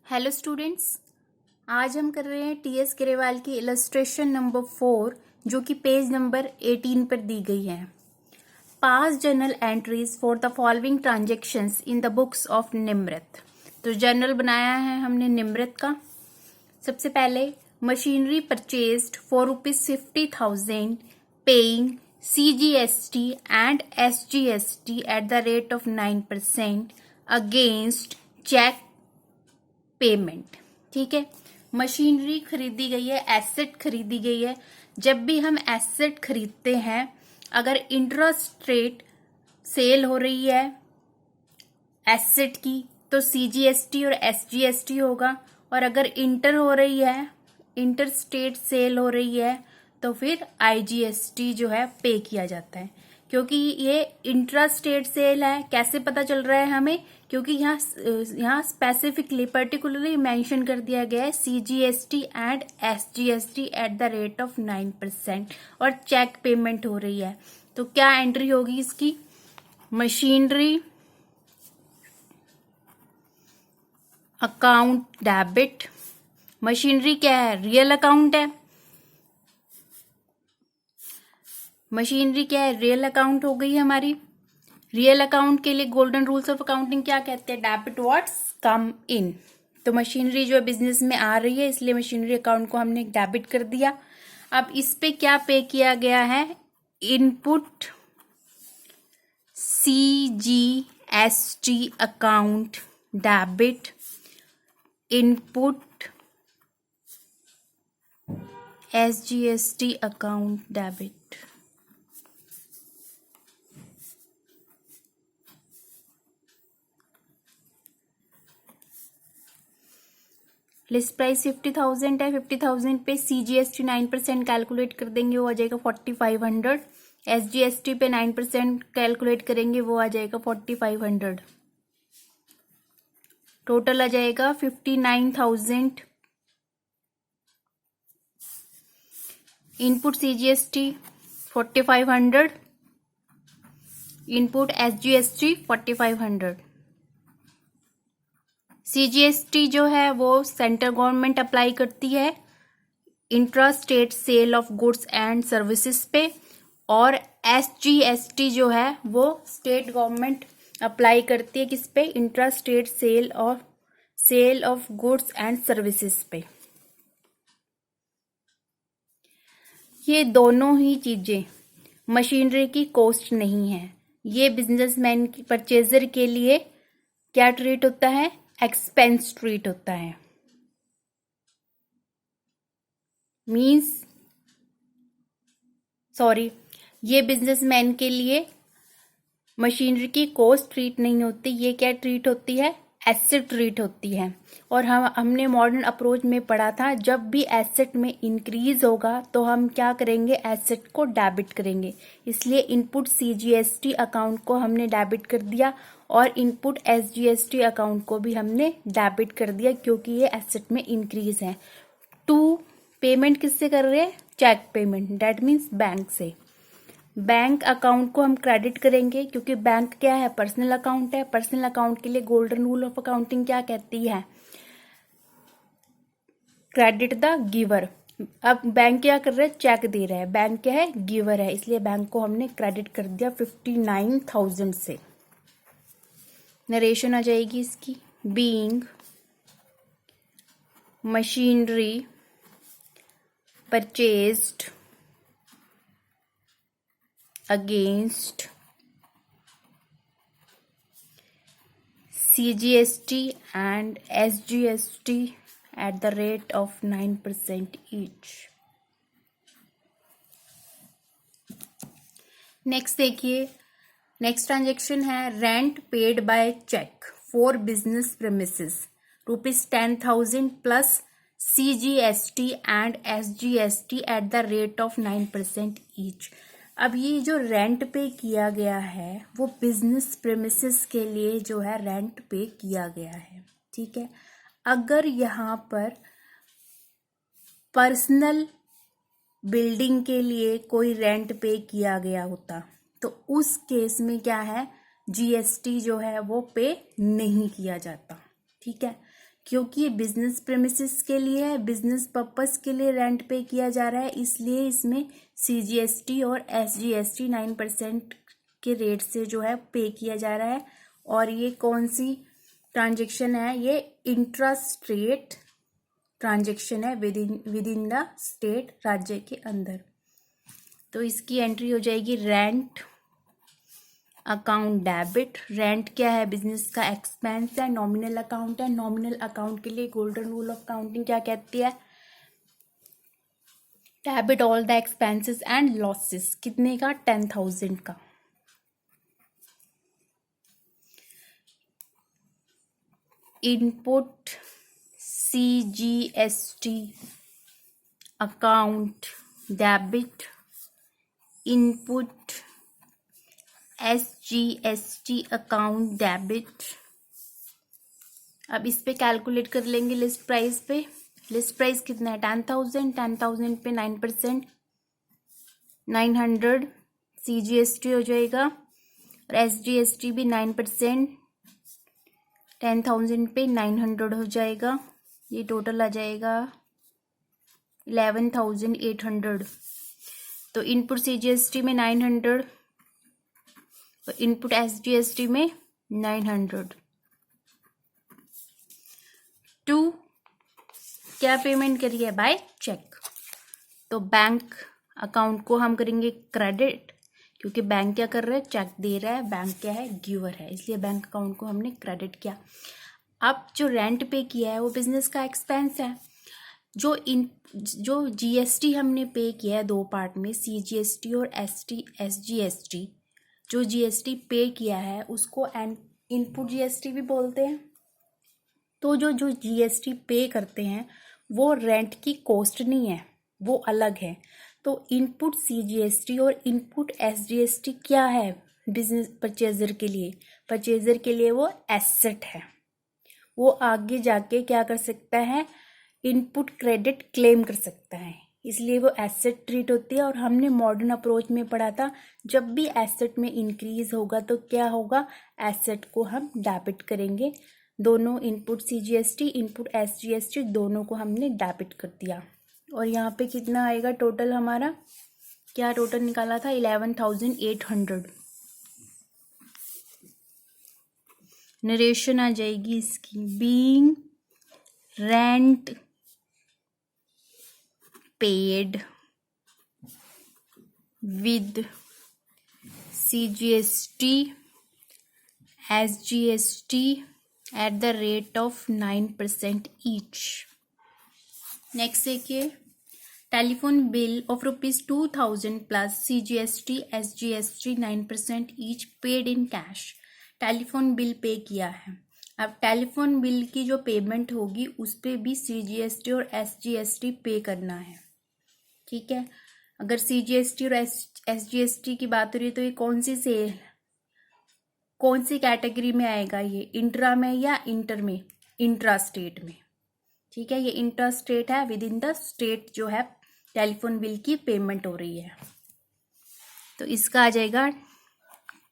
Hello students, आज हम कर रहे हैं टीएस ग्रेवाल की इलस्ट्रेशन नंबर 4 जो कि पेज नंबर 18 पर दी गई है। पास journal entries for the following transactions in the books of Nimrit. तो जर्नल बनाया है हमने निमृत का। सबसे पहले machinery purchased for ₹50,000 paying CGST and SGST at the rate of 9% against cheque payment. ठीक है, मशीनरी खरीदी गई है, एसेट खरीदी गई है। जब भी हम एसेट खरीदते हैं, अगर इंटरेस्ट रेट सेल हो रही है एसेट की तो CGST और SGST होगा, और अगर इंटर हो रही है, इंटर स्टेट सेल हो रही है, तो फिर IGST जो है पे किया जाता है। क्योंकि ये इंट्रा स्टेट सेल है, कैसे पता चल रहा है हमें? क्योंकि यहाँ स्पेसिफिकली पर्टिकुलरली मेंशन कर दिया गया है CGST and SGST at the rate of 9% और चेक पेमेंट हो रही है। तो क्या एंट्री होगी इसकी? Machinery account debit. मशीनरी क्या है? रियल अकाउंट है। मशीनरी क्या है? रियल अकाउंट हो गई हमारी। रियल अकाउंट के लिए गोल्डन रूल्स ऑफ अकाउंटिंग क्या कहते हैं? डेबिट व्हाट्स कम इन। तो मशीनरी जो है बिजनेस में आ रही है, इसलिए मशीनरी अकाउंट को हमने डेबिट कर दिया। अब इस पे क्या पे किया गया है? Input CGST account debit, input SGST account debit. List price 50,000 है। 50,000 पे CGST 9% कैलकुलेट कर देंगे, वो आ जाएगा 4500। SGST पे 9% कैलकुलेट करेंगे, वो आ जाएगा 4500। टोटल आ जाएगा 59,000। Input CGST 4500, input SGST 4500। CGST जो है वो सेंट्रल गवर्नमेंट अप्लाई करती है intra state sale of goods and services पे, और SGST जो है वो स्टेट गवर्नमेंट अप्लाई करती है किस पे? Intra state sale of goods and services पे। ये दोनों ही चीजें मशीनरी की कॉस्ट नहीं है। ये बिजनेसमैन की परचेजर के लिए क्या ट्रीट होता है? एक्सपेंस ट्रीट होता है। ये बिजनेसमैन के लिए मशीनरी की कॉस्ट ट्रीट नहीं होती, ये क्या ट्रीट होती है? एसेट ट्रीट होती है। और हमने मॉडर्न अप्रोच में पढ़ा था, जब भी एसेट में इंक्रीज होगा तो हम क्या करेंगे? एसेट को डेबिट करेंगे। इसलिए इनपुट CGST अकाउंट को हमने डेबिट कर दिया और इनपुट SGST अकाउंट को भी हमने डेबिट कर दिया, क्योंकि ये एसेट में इंक्रीज है। पेमेंट किससे कर रहे हैं? Cheque payment, that means bank से। बैंक अकाउंट को हम क्रेडिट करेंगे, क्योंकि बैंक क्या है? पर्सनल अकाउंट है। पर्सनल अकाउंट के लिए गोल्डन रूल ऑफ अकाउंटिंग क्या कहती है? Credit the giver. अब बैंक क्या कर रहा है? चेक दे रहा है। बैंक क्या है? गिवर है, इसलिए बैंक को हमने क्रेडिट कर दिया 59,000 से। नरेशन आ जाएगी इसकी। Being machinery purchased against CGST and SGST at the rate of 9% each. Next देखिए, नेक्स्ट ट्रांजेक्शन है rent paid by cheque for business premises ₹10,000 plus CGST and SGST at the rate of 9% each. अब ये जो rent पे किया गया है वो बिजनेस प्रेमिसेस के लिए जो है रेंट पे किया गया है। ठीक है, अगर यहाँ पर पर्सनल बिल्डिंग के लिए कोई रेंट पे किया गया होता तो उस केस में क्या है? GST जो है वो पे नहीं किया जाता। ठीक है, क्योंकि ये बिजनेस प्रेमिसेस के लिए है, बिजनेस पर्पस के लिए रेंट पे किया जा रहा है, इसलिए इसमें CGST और SGST 9% के रेट से जो है पे किया जा रहा है। और ये कौन सी ट्रांजेक्शन है? ये इंट्रा स्टेट ट्रांजेक्शन है, विद इन द स्टेट, राज्य के अंदर। तो इसकी एंट्री हो जाएगी रेंट अकाउंट डेबिट। रेंट क्या है? बिजनेस का एक्सपेंस है, नॉमिनल अकाउंट है। नॉमिनल अकाउंट के लिए गोल्डन रूल ऑफ अकाउंटिंग क्या कहती है? Debit all the expenses and losses. कितने का? 10,000 का। Input CGST account debit, input SGST account debit. अब इस पे कैलकुलेट कर लेंगे लिस्ट प्राइस पे। लिस्ट प्राइस कितना है? 10,000। 10,000 पे 9%, 900 CGST हो जाएगा, और SGST भी 9%, 10,000 पे 900 हो जाएगा। ये टोटल आ जाएगा 11,800। तो इनपुट CGST में 900 और इनपुट SGST में 900। टू क्या पेमेंट करी है? By cheque. तो बैंक अकाउंट को हम करेंगे क्रेडिट, क्योंकि बैंक क्या कर रहा है? चेक दे रहा है। बैंक क्या है? गिवर है, इसलिए बैंक अकाउंट को हमने क्रेडिट किया। अब जो रेंट पे किया है वो बिजनेस का एक्सपेंस है। जो GST हमने पे किया है दो पार्ट में, CGST और SGST, जो GST पे किया है उसको इनपुट GST भी बोलते हैं। तो जो GST पे करते हैं वो रेंट की कॉस्ट नहीं है, वो अलग है। तो इनपुट CGST और इनपुट SGST क्या है? बिजनेस परचेजर के लिए वो एसेट है। वो आगे जाके क्या कर सकता है? इनपुट क्रेडिट क्लेम कर सकता है, इसलिए वो एसेट ट्रीट होती है। और हमने मॉडर्न अप्रोच में पढ़ा था, जब भी एसेट में इंक्रीज होगा तो क्या होगा? एसेट को हम डेबिट करेंगे। दोनों इनपुट CGST, इनपुट SGST दोनों को हमने डेबिट कर दिया। और यहाँ पे कितना आएगा टोटल? हमारा क्या टोटल निकाला था? 11,800। नरेशन आ जाएगी इसकी, being rent paid with CGST SGST at the rate of 9% each. Next देखिए, telephone bill of ₹2,000 plus CGST SGST 9% each paid in cash. Telephone bill pay किया है। अब टेलीफोन बिल की जो पेमेंट होगी उस पर भी CGST और SGST पे करना है, ठीक है। अगर CGST और SGST की बात हो रही है तो ये कौन सी कैटेगरी में आएगा? ये इंट्रा में या इंटर में? इंट्रा स्टेट में, ठीक है। ये इंट्रा स्टेट है, विद इन द स्टेट जो है टेलीफोन बिल की पेमेंट हो रही है। तो इसका आ जाएगा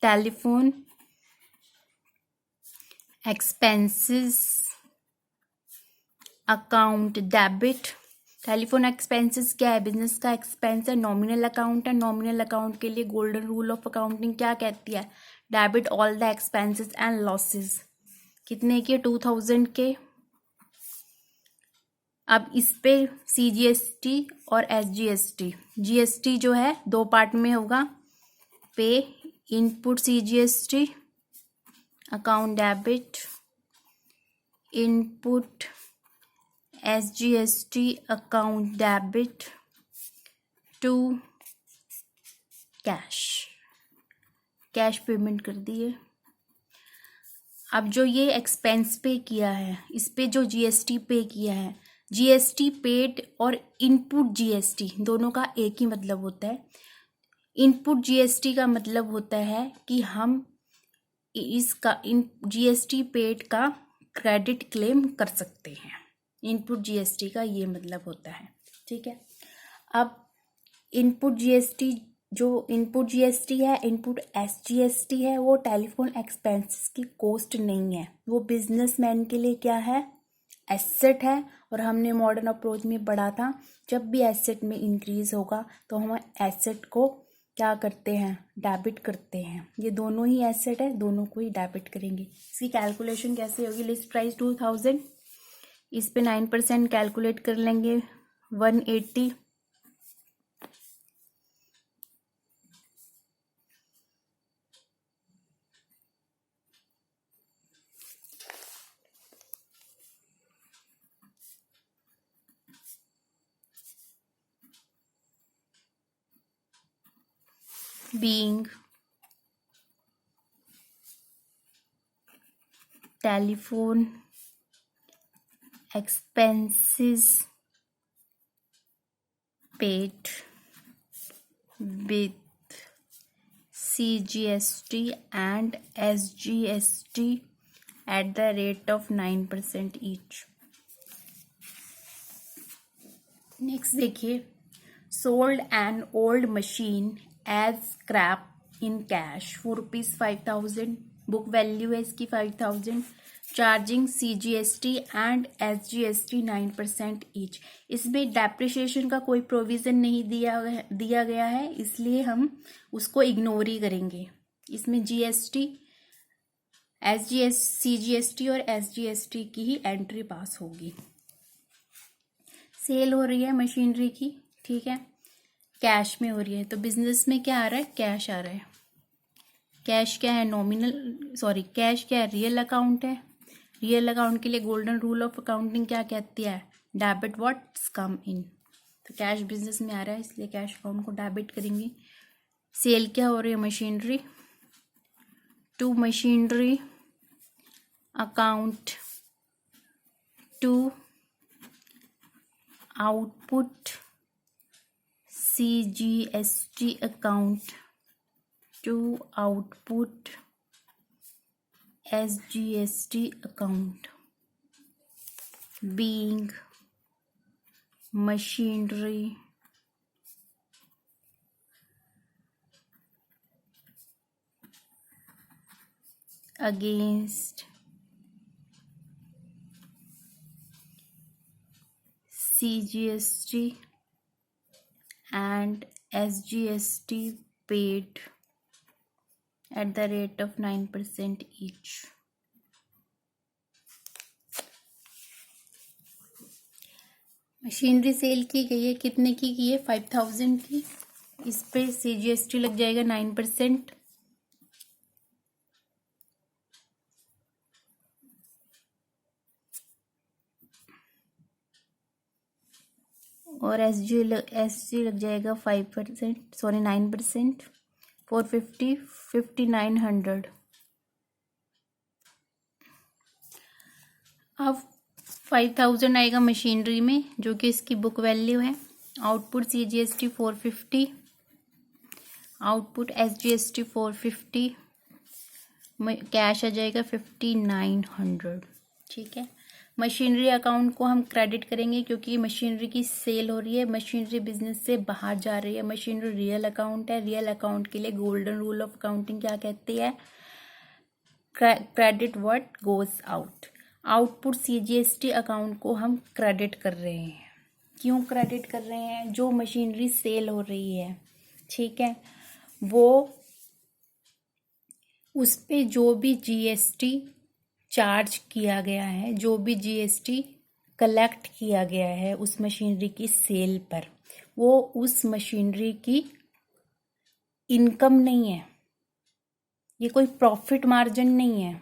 telephone expenses account debit. Telephone expenses क्या है? बिजनेस का एक्सपेंस है, नॉमिनल अकाउंट है। नॉमिनल अकाउंट के लिए गोल्डन रूल ऑफ अकाउंटिंग क्या कहती है? Debit all the expenses and losses. कितने के? 2,000 के। अब इस पे CGST और SGST, GST जो है दो पार्ट में होगा। पे input CGST account debit, input SGST account debit to cash payment कर दिए। अब जो ये एक्सपेंस पे किया है, इस पे जो GST पे किया है, GST पेड और इनपुट GST दोनों का एक ही मतलब होता है। इनपुट GST का मतलब होता है कि हम इसका GST पेड का क्रेडिट क्लेम कर सकते हैं। इनपुट GST का ये मतलब होता है, ठीक है। अब इनपुट GST है, इनपुट SGST है, वो टेलीफोन एक्सपेंसेस की कॉस्ट नहीं है। वो बिजनेसमैन के लिए क्या है? एसेट है और हमने मॉडर्न अप्रोच में पढ़ा था जब भी एसेट में इंक्रीज होगा तो हम एसेट को क्या करते हैं, डेबिट करते हैं। ये दोनों ही एसेट है, दोनों को ही डेबिट करेंगे। इसकी कैलकुलेशन कैसे होगी, लिस्ट प्राइस 2000, इस पे 9% कैलकुलेट कर लेंगे 180, being telephone expenses paid with CGST and SGST at the rate of 9% each. Next देखिए, sold an old machine as scrap in cash for ₹5,000, book value है इसकी 5,000, charging CGST and SGST 9% each. इसमें depreciation का कोई provision नहीं दिया गया है, इसलिए हम उसको इग्नोर ही करेंगे। इसमें GST, CGST और SGST की ही एंट्री पास होगी। सेल हो रही है मशीनरी की, ठीक है, कैश में हो रही है, तो बिजनेस में क्या आ रहा है, कैश आ रहा है। कैश क्या है, कैश क्या है, रियल अकाउंट है। रियल अकाउंट के लिए गोल्डन रूल ऑफ अकाउंटिंग क्या कहती है, डेबिट व्हाट्स कम इन। तो कैश बिजनेस में आ रहा है, इसलिए कैश अकाउंट को डेबिट करेंगे। सेल क्या हो रही है, machinery, to machinery account to output CGST account to output SGST account, being machinery against CGST and SGST paid at the rate of 9% each. Machinery sale की गई है, कितने की है, 5,000 की। इस पे CGST लग जाएगा 9%, और SG लग जाएगा 5%, 9%, 450, 5,900। अब 5,000 आएगा मशीनरी में, जो कि इसकी बुक वैल्यू है। Output CGST 450, output SGST 450, cash आ जाएगा 5,900, ठीक है। मशीनरी अकाउंट को हम क्रेडिट करेंगे क्योंकि मशीनरी की सेल हो रही है, मशीनरी बिजनेस से बाहर जा रही है। मशीनरी रियल अकाउंट है, रियल अकाउंट के लिए गोल्डन रूल ऑफ अकाउंटिंग क्या कहती है, credit what goes out. Output CGST account को हम क्रेडिट कर रहे हैं। क्यों क्रेडिट कर रहे हैं, जो मशीनरी सेल हो रही है, ठीक है, वो उस पे जो भी GST चार्ज किया गया है, जो भी GST कलेक्ट किया गया है उस मशीनरी की सेल पर, वो उस मशीनरी की इनकम नहीं है। ये कोई प्रॉफिट मार्जिन नहीं है।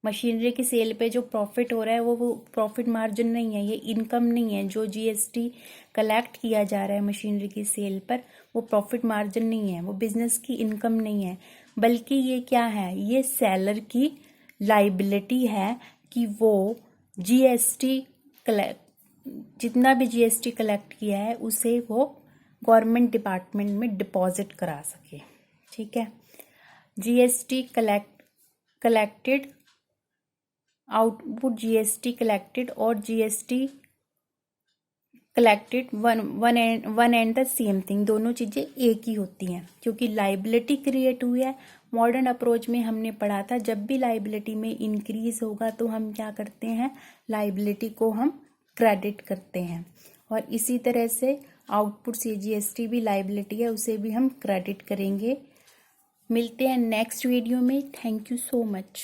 मशीनरी की सेल पे जो प्रॉफिट हो रहा है वो प्रॉफिट मार्जिन नहीं है, ये इनकम नहीं है। जो GST कलेक्ट किया जा रहा है मशीनरी की सेल पर, वो प्रॉफिट मार्जिन नहीं है, वो बिजनेस की इनकम नहीं है, बल्कि ये क्या है, ये सेलर की लाइबिलिटी है कि वो GST जितना भी GST कलेक्ट किया है उसे वो गवर्नमेंट डिपार्टमेंट में डिपॉजिट करा सके, ठीक है। GST collected, output GST collected और GST collected one and the same thing, दोनों चीज़ें एक ही होती हैं, क्योंकि लाइबिलिटी क्रिएट हुई है मॉडर्न अप्रोच में हमने पढ़ा था जब भी लाइबिलिटी में इंक्रीज होगा तो हम क्या करते हैं, लाइबिलिटी को हम क्रेडिट करते हैं। और इसी तरह से आउटपुट CGST भी लाइबिलिटी है, उसे भी हम क्रेडिट करेंगे। मिलते हैं नेक्स्ट वीडियो में। Thank you so much.